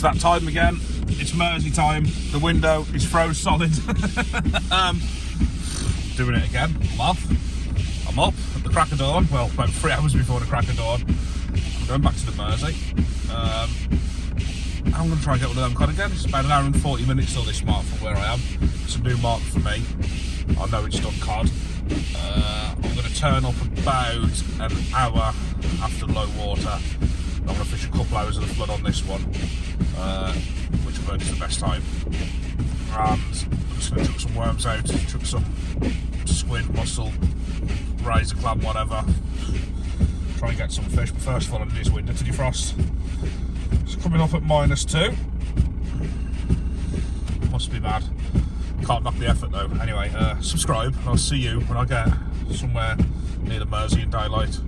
that time again. It's Mersey time. The window is froze solid. Doing it again. I'm up at the crack of dawn. Well, about 3 hours before the crack of dawn. I'm going back to the Mersey. I'm going to try and get one of them cod again. It's about an hour and 40 minutes till this mark from where I am. It's a new mark for me. I know it's done cod. I'm going to turn up about an hour after low water. I'm going to fish a couple hours of the flood on this one, which I've heard is the best time. And I'm just going to chuck some worms out, chuck some squid, mussel, razor clam, whatever. Try and get some fish, but first of all, I'm going to do this window to defrost. It's coming up at -2. Must be bad. Can't knock the effort though. Anyway, subscribe and I'll see you when I get somewhere near the Mersey in daylight.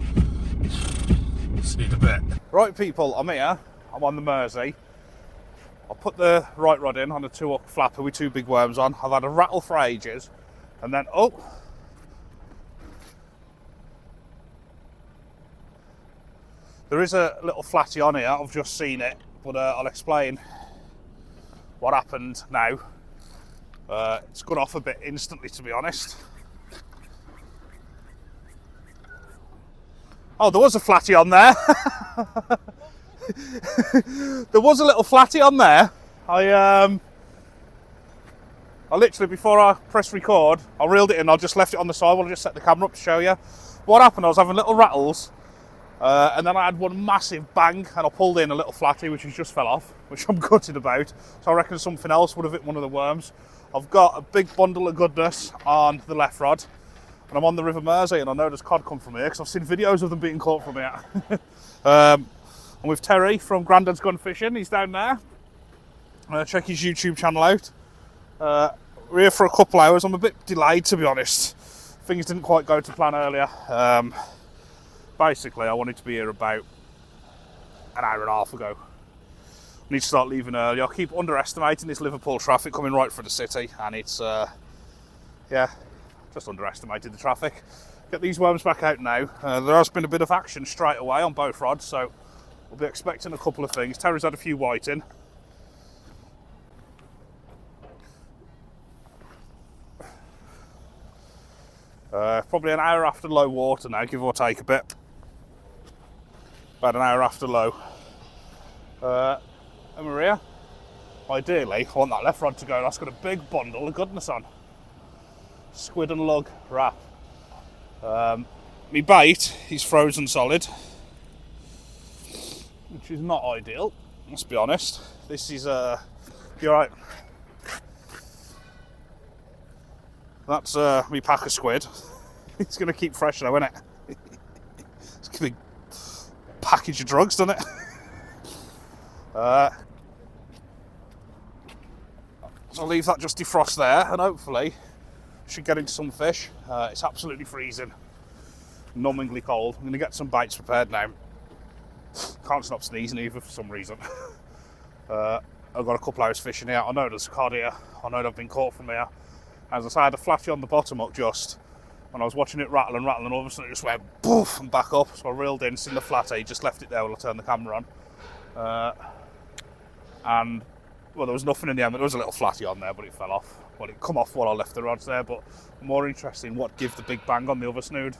See you in a bit. Right people, I'm here. I'm on the Mersey. I put the right rod in on a 2-hook flapper with 2 big worms on. I've had a rattle for ages. And then, oh! There is a little flatty on here, I've just seen it. But I'll explain what happened now. It's gone off a bit instantly, to be honest. Oh, there was a flatty on there. There was a little flatty on there. I literally, before I pressed record, I reeled it in. I just left it on the side while I just set the camera up to show you. What happened, I was having little rattles, and then I had one massive bang, and I pulled in a little flatty, which has just fell off, which I'm gutted about. So I reckon something else would have hit one of the worms. I've got a big bundle of goodness on the left rod, and I'm on the River Mersey, and I know there's cod come from here because I've seen videos of them being caught from here. I'm with Terry from Grandad's Gun Fishing. He's down there. Check his YouTube channel out. We're here for a couple hours. I'm a bit delayed, to be honest. Things didn't quite go to plan earlier. Basically, I wanted to be here about an hour and a half ago. I need to start leaving early. I keep underestimating this Liverpool traffic coming right through the city, and it's, yeah, just underestimated the traffic. Get these worms back out now. There has been a bit of action straight away on both rods, so we'll be expecting a couple of things. Terry's had a few white in. Probably an hour after low water now, give or take a bit. About an hour after low. And Maria, ideally, I want that left rod to go. That's got a big bundle of goodness on. Squid and lug wrap. My bait is frozen solid, which is not ideal, let's be honest. This is, you alright? That's me pack of squid. It's going to keep fresh though, isn't it? It's going to be a package of drugs, doesn't it? So I'll leave that just defrost there, and hopefully should get into some fish. It's absolutely freezing, numbingly cold. I'm going to get some baits prepared now. Can't stop sneezing either for some reason. I've got a couple hours fishing here. I know there's cod here. I know they've been caught from here. As I say, I had a flatty on the bottom up just when I was watching it rattle and rattle, and all of a sudden it just went poof and back up. So I reeled in, seen the flatty, just left it there while I turned the camera on. And well, there was nothing in the end, but there was a little flatty on there, but it fell off. Well, it come off while I left the rods there, but more interesting, what give the big bang on the other snood.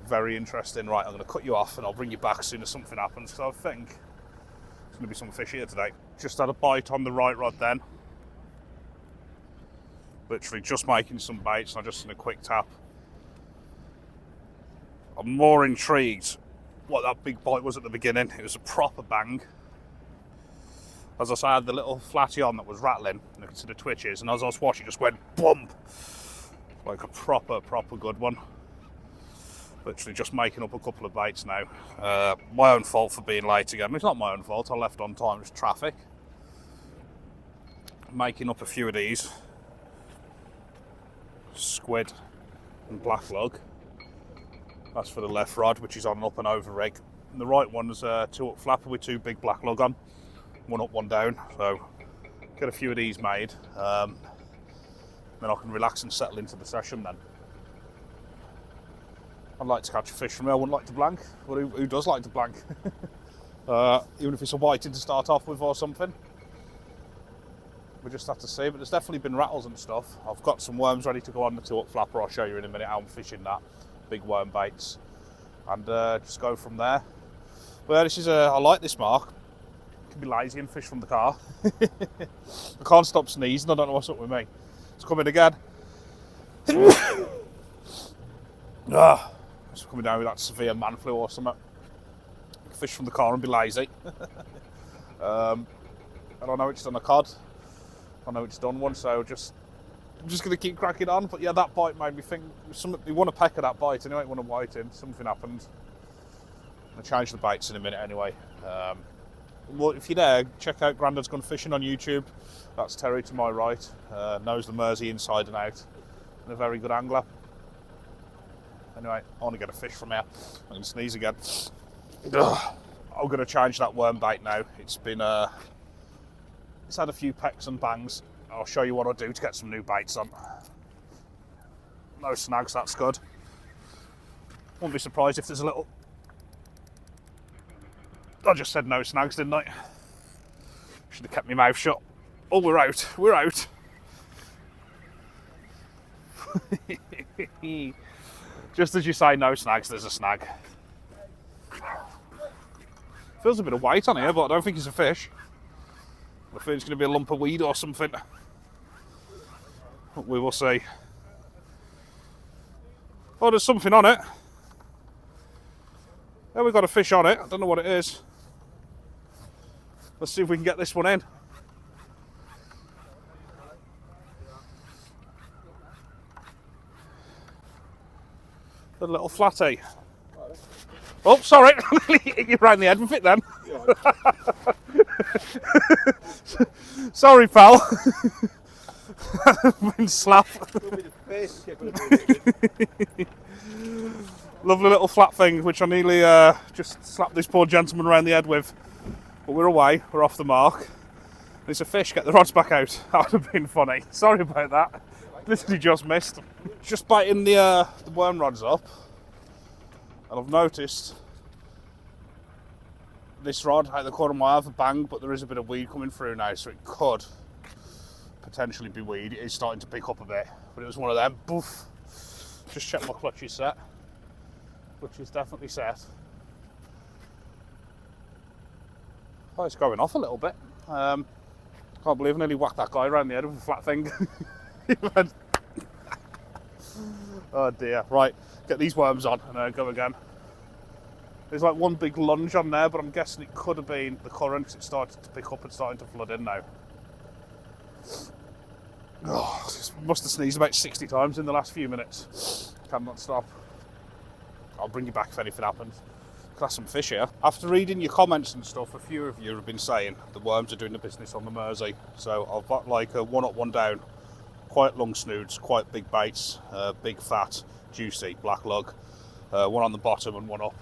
Very interesting. Right, I'm going to cut you off and I'll bring you back as soon as something happens, because I think there's going to be some fish here today. Just had a bite on the right rod then. Literally just making some baits, and I just in a quick tap. I'm more intrigued what that big bite was at the beginning. It was a proper bang. As I say, I had the little flatty on that was rattling, and I could see the twitches, and as I was watching, it just went bump. Like a proper good one. Literally just making up a couple of baits now. My own fault for being late again. It's not my own fault, I left on time, it's traffic. Making up a few of these. Squid and black lug. That's for the left rod, which is on an up and over rig. And the right one's a 2-hook flapper with 2 big black lug on. One up, one down. So get a few of these made. Then I can relax and settle into the session then. I'd like to catch a fish from there. I wouldn't like to blank. Well, who does like to blank? even if it's a whiting to start off with or something. We just have to see, but there's definitely been rattles and stuff. I've got some worms ready to go on the 2-up flapper. I'll show you in a minute how I'm fishing that. Big worm baits. And just go from there. Well, this is I like this mark. I can be lazy and fish from the car. I can't stop sneezing, I don't know what's up with me. It's coming again. It's coming down with that severe man flu or something. Fish from the car and be lazy. I don't know it's done a cod. I know it's done one, so I'm just going to keep cracking on. But yeah, that bite made me think, you want to peck at that bite anyway, you want to whiten, something happened. I'll change the baits in a minute anyway. Well, if you're there, check out Grandad's Gone Fishing on YouTube. That's Terry to my right, knows the Mersey inside and out, and a very good angler. Anyway, I want to get a fish from here. I'm going to sneeze again. Ugh. I'm going to change that worm bait now. It's been it's had a few pecks and bangs. I'll show you what I do to get some new baits on. No snags, that's good. Won't be surprised if there's a little... I just said no snags, didn't I? Should have kept my mouth shut. Oh, we're out. We're out. Just as you say no snags, there's a snag. Feels a bit of weight on here, but I don't think it's a fish. I think it's going to be a lump of weed or something. We will see. Oh, there's something on it. Yeah, we've got a fish on it. I don't know what it is. Let's see if we can get this one in. The little flatty. Oh, sorry. You round the head with it then. Sorry, pal. Been slapped. Lovely little flat thing, which I nearly just slapped this poor gentleman around the head with. But we're away, we're off the mark. There's a fish, get the rods back out. That would have been funny. Sorry about that. Literally just missed. Just biting the worm rods up. And I've noticed this rod out the corner of my eye have a bang, but there is a bit of weed coming through now, so it could potentially be weed. It is starting to pick up a bit, but it was one of them. Boof. Just check my clutch is set. Clutch is definitely set. Oh, it's going off a little bit. Can't believe I nearly whacked that guy around the head with a flat thing. Oh dear. Right, get these worms on and go again. There's like one big lunge on there, but I'm guessing it could have been the current. It started to pick up and starting to flood in now. Oh, I must have sneezed about 60 times in the last few minutes. Cannot stop. I'll bring you back if anything happens. Class some fish here. After reading your comments and stuff, a few of you have been saying the worms are doing the business on the Mersey. So I've got like a 1 up, 1 down. Quite long snoods, quite big baits, big fat, juicy black lug. One on the bottom and one up.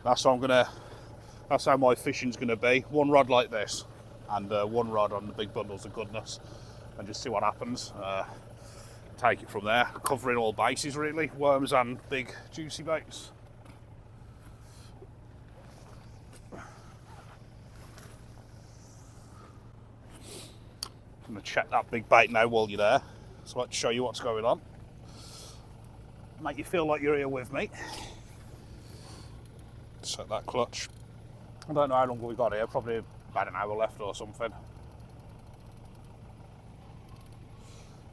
That's how my fishing's gonna be. One rod like this, and one rod on the big bundles of goodness, and just see what happens. Take it from there, covering all bases really, worms and big juicy baits. I'm gonna check that big bait now while you're there. So I'd like to show you what's going on. Make you feel like you're here with me. Set that clutch. I don't know how long we got here, probably about an hour left or something.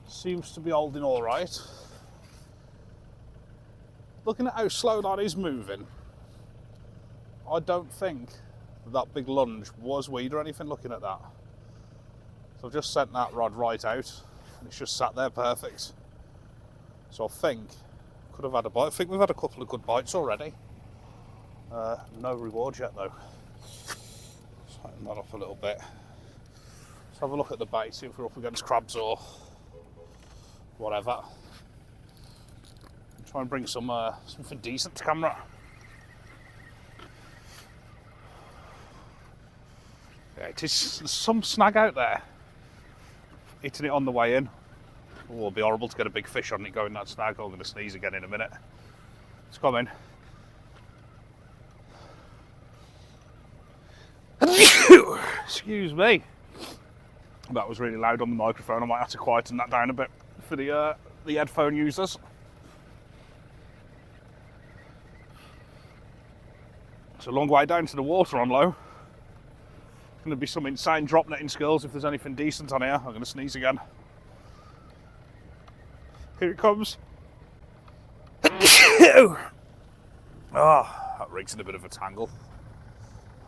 Seems to be holding all right. Looking at how slow that is moving, I don't think that big lunge was weed or anything looking at that. So I've just sent that rod right out and it's just sat there perfect. So I think could have had a bite. I think we've had a couple of good bites already. No reward yet though. Tighten that up a little bit. Let's have a look at the bait, see if we're up against crabs or whatever. Try and bring something decent to camera. Yeah, there's some snag out there. Hitting it on the way in. Oh, it'll be horrible to get a big fish on it going that snag. I'm going to sneeze again in a minute. It's coming. Excuse me. That was really loud on the microphone. I might have to quieten that down a bit for the headphone users. It's a long way down to the water on low. Going to be some insane drop netting skills if there's anything decent on here. I'm going to sneeze again. Here it comes. Oh, that rig's in a bit of a tangle.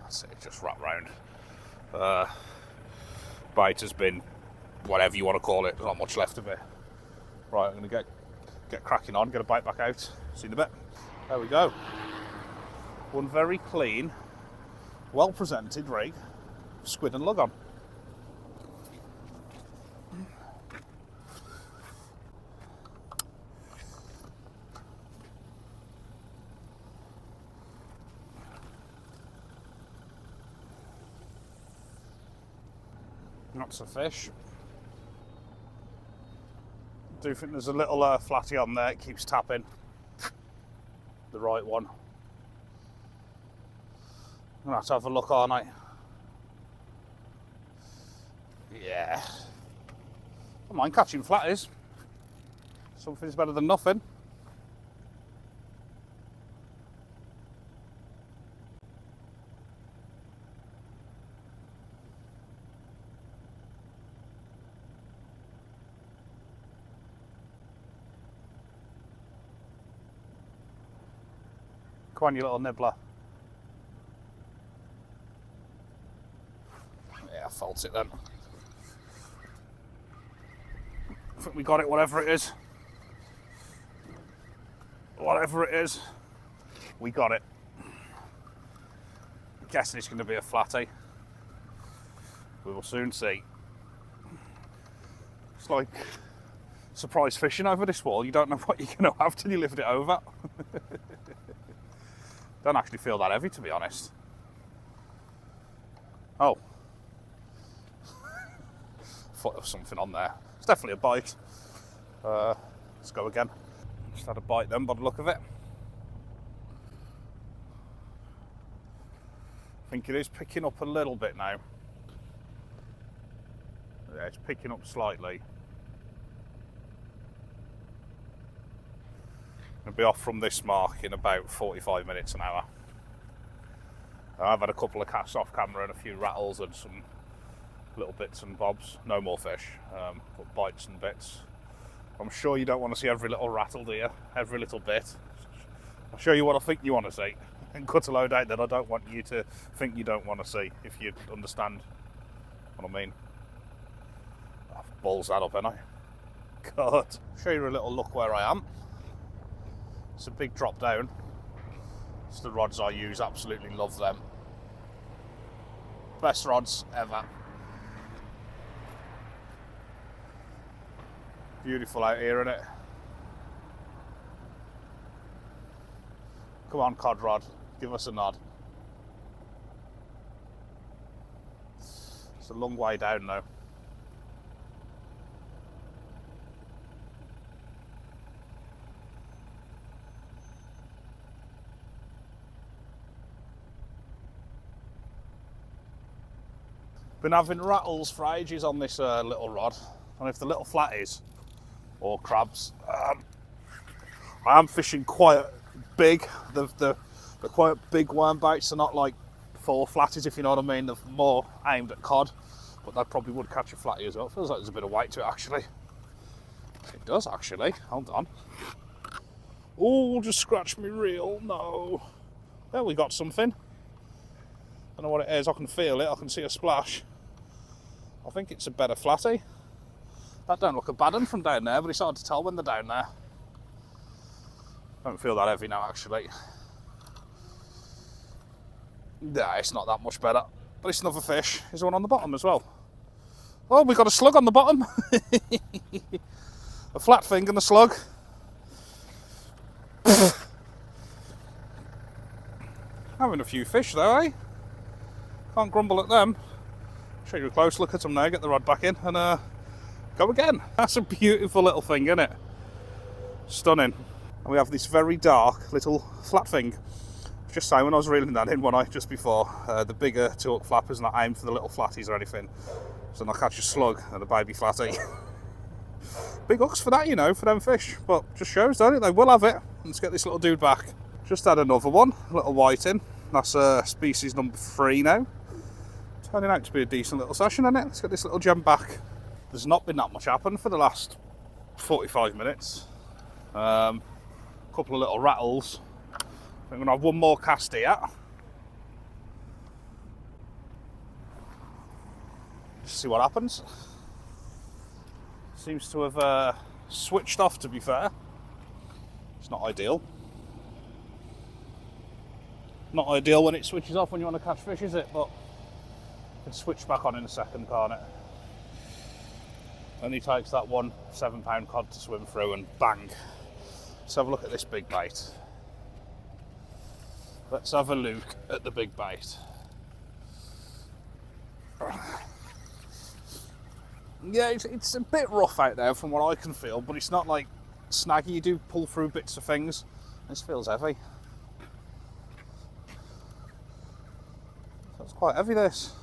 That's it, just wrap round. Bite has been whatever you want to call it. There's not much left of it. Right, I'm going to get cracking on, get a bite back out. See you in a bit. There we go. One very clean, well presented rig, squid and lug on. That's a fish. Do think there's a little flatty on there, it keeps tapping. The right one. I'm going to have a look, aren't I? Yeah. I don't mind catching flatties. Something's better than nothing. Come on, you little nibbler. Yeah, I felt it then. I think we got it, whatever it is. Whatever it is, we got it. I'm guessing it's going to be a flatty. We will soon see. It's like surprise fishing over this wall. You don't know what you're going to have till you lift it over. Don't actually feel that heavy, to be honest. Oh. Foot of something on there. It's definitely a bite. Let's go again. Just had a bite then by the look of it. I think it is picking up a little bit now. Yeah, it's picking up slightly. I'll be off from this mark in about 45 minutes an hour. I've had a couple of casts off camera and a few rattles and some little bits and bobs. No more fish, but bites and bits. I'm sure you don't want to see every little rattle, do you? Every little bit. I'll show you what I think you want to see and cut a load out that I don't want you to think you don't want to see, if you understand what I mean. I've balls that up, haven't I? God. Show you a little look where I am. It's a big drop down. It's the rods I use, absolutely love them. Best rods ever. Beautiful out here, isn't it? Come on, cod rod, give us a nod. It's a long way down though. Been having rattles for ages on this little rod, and if the little flatties or crabs, I am fishing quite big. They're quite big worm baits. They're not like 4 flatties, if you know what I mean. They're more aimed at cod, but they probably would catch a flatty as well. Feels like there's a bit of weight to it actually. It does actually. Hold on. Oh, just scratched me reel. No. Well, we got something. I don't know what it is. I can feel it. I can see a splash. I think it's a better flatty. That don't look a bad one from down there, but it's hard to tell when they're down there. Don't feel that heavy now, actually. Nah, it's not that much better. But it's another fish. There's one on the bottom as well. Oh, we got a slug on the bottom. A flat thing and a slug. Having a few fish though, eh? Can't grumble at them. Show you a close look at them now, get the rod back in and go again. That's a beautiful little thing, isn't it? Stunning. And we have this very dark little flat thing, which just saying, when I was reeling that in one night just before, the bigger 2-hook flappers not aimed for the little flatties or anything. So I'll catch a slug and a baby flatty. Big hooks for that, you know, for them fish. But just shows, don't it? They will have it. Let's get this little dude back. Just had another one, a little whiting. That's species number 3 now. Turning out to be a decent little session, isn't it? Let's get this little gem back. There's not been that much happen for the last 45 minutes. Couple of little rattles. I think I'm going to have one more cast here. Just see what happens. Seems to have switched off, to be fair. It's not ideal. Not ideal when it switches off when you want to catch fish, is it? But it can switch back on in a second, can't it? Only takes that one 7-pound cod to swim through and bang. Let's have a look at this big bait. Let's have a look at the big bait. Yeah, it's a bit rough out there from what I can feel, but it's not like snaggy. You do pull through bits of things. This feels heavy. That's quite heavy, this.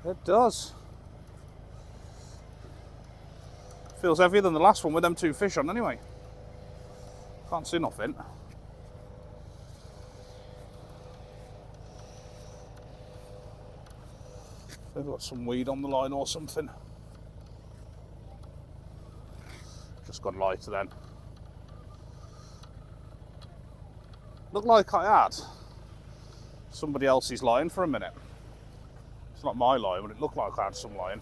It does. Feels heavier than the last one with them 2 fish on anyway. Can't see nothing. They've got some weed on the line or something. Just gone lighter then. Looked like I had somebody else's line for a minute. It's not my line, but it looked like I had some line.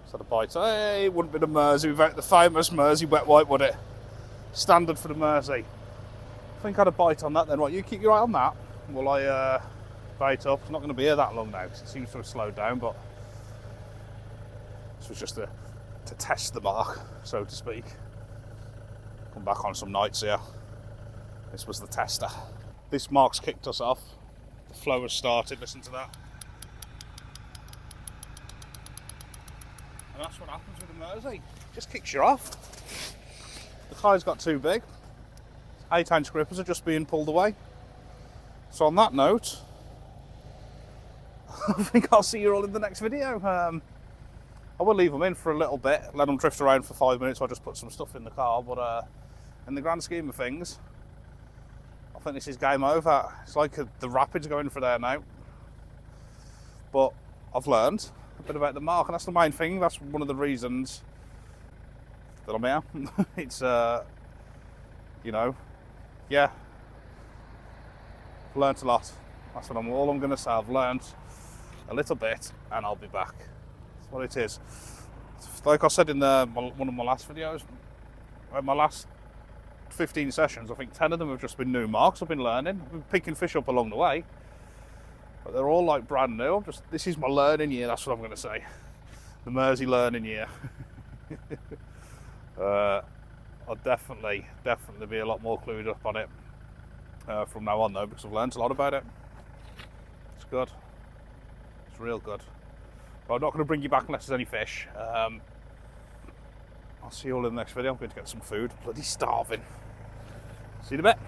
Just had a bite. Hey, it wouldn't be the Mersey without the famous Mersey wet wipe, would it? Standard for the Mersey. I think I had a bite on that then. Right, you keep your eye on that while I bait up. It's not going to be here that long now because it seems to have slowed down, but this was just to test the mark, so to speak. Come back on some nights here. This was the tester. This mark's kicked us off. The flow has started, listen to that. And that's what happens with the Mersey. Just kicks you off. The tide's got too big. 8-ounce grippers are just being pulled away. So on that note, I think I'll see you all in the next video. I will leave them in for a little bit, let them drift around for 5 minutes. I'll just put some stuff in the car, but in the grand scheme of things, I think this is game over. It's like the rapids going for there now. But I've learned a bit about the mark, and that's the main thing. That's one of the reasons that I'm here. It's, you know, yeah, I've learned a lot. That's all I'm going to say. I've learned a little bit, and I'll be back. That's what it is. Like I said in one of my last videos, my last 15 sessions, I think 10 of them have just been new marks. I've been learning. I've been picking fish up along the way, but they're all like brand new. This is my learning year. That's what I'm going to say. The Mersey learning year. I'll definitely be a lot more clued up on it from now on, though, because I've learned a lot about it. It's good. It's real good. But I'm not going to bring you back unless there's any fish. I'll see you all in the next video. I'm going to get some food. Bloody starving. See you in a bit.